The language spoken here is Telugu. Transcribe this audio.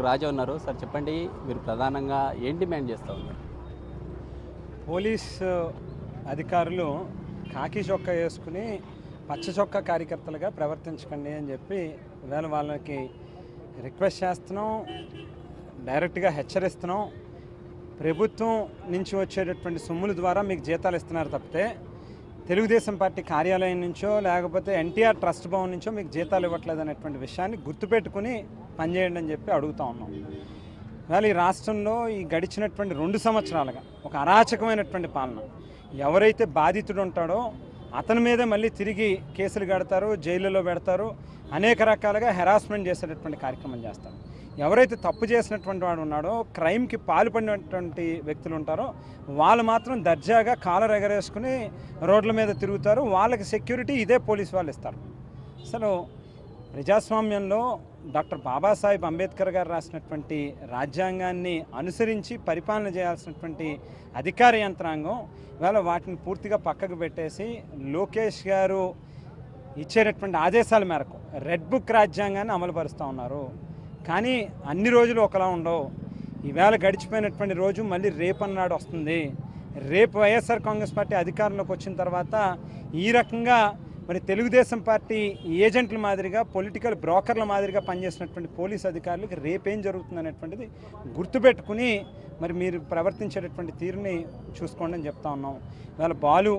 రాజా ఉన్నారు సార్, చెప్పండి మీరు ప్రధానంగా ఏం డిమాండ్ చేస్తూ ఉన్నారు? పోలీస్ అధికారులు కాకి చొక్కా వేసుకుని పచ్చ చొక్కా కార్యకర్తలుగా ప్రవర్తించకండి అని చెప్పి ఇవాళ వాళ్ళకి రిక్వెస్ట్ చేస్తున్నాం, డైరెక్ట్గా హెచ్చరిస్తున్నాం. ప్రభుత్వం నుంచి వచ్చేటటువంటి సొమ్ముల ద్వారా మీకు జీతాలు ఇస్తున్నారు తప్పితే తెలుగుదేశం పార్టీ కార్యాలయం నుంచో లేకపోతే ఎన్టీఆర్ ట్రస్ట్ భవన్ నుంచో మీకు జీతాలు ఇవ్వట్లేదు అనేటువంటి విషయాన్ని గుర్తుపెట్టుకుని పనిచేయండి అని చెప్పి అడుగుతూ ఉన్నాం. ఇవాళ ఈ రాష్ట్రంలో ఈ గడిచినటువంటి 2 సంవత్సరాలుగా ఒక అరాచకమైనటువంటి పాలన. ఎవరైతే బాధితుడు ఉంటాడో అతని మీదే మళ్ళీ తిరిగి కేసులు కడతారు, జైళ్ళలో పెడతారు, అనేక రకాలుగా హెరాస్మెంట్ చేసేటటువంటి కార్యక్రమం చేస్తారు. ఎవరైతే తప్పు చేసినటువంటి వాడు ఉన్నాడో, క్రైమ్కి పాల్పడినటువంటి వ్యక్తులు ఉంటారో వాళ్ళు మాత్రం దర్జాగా కాలర్ ఎగరేసుకుని రోడ్ల మీద తిరుగుతారు. వాళ్ళకి సెక్యూరిటీ ఇదే పోలీస్ వాళ్ళు ఇస్తారు. అసలు ప్రజాస్వామ్యంలో డాక్టర్ బాబాసాహెబ్ అంబేద్కర్ గారు రాసినటువంటి రాజ్యాంగాన్ని అనుసరించి పరిపాలన చేయాల్సినటువంటి అధికార యంత్రాంగం ఇవాళ వాటిని పూర్తిగా పక్కకు పెట్టేసి లోకేష్ గారు ఇచ్చేటటువంటి ఆదేశాల మేరకు రెడ్ బుక్ రాజ్యాంగాన్ని అమలుపరుస్తూ ఉన్నారు. కానీ అన్ని రోజులు ఒకలా ఉండవు. ఈవేళ గడిచిపోయినటువంటి రోజు మళ్ళీ రేపన్నాడు వస్తుంది. రేపు వైఎస్ఆర్ కాంగ్రెస్ పార్టీ అధికారంలోకి వచ్చిన తర్వాత ఈ రకంగా మరి తెలుగుదేశం పార్టీ ఏజెంట్ల మాదిరిగా, పొలిటికల్ బ్రోకర్ల మాదిరిగా పనిచేసినటువంటి పోలీస్ అధికారులకు రేపేం జరుగుతుంది అనేటువంటిది గుర్తుపెట్టుకుని మరి మీరు ప్రవర్తించేటటువంటి తీరుని చూసుకోండి అని చెప్తా ఉన్నాం. ఇవాళ బాలు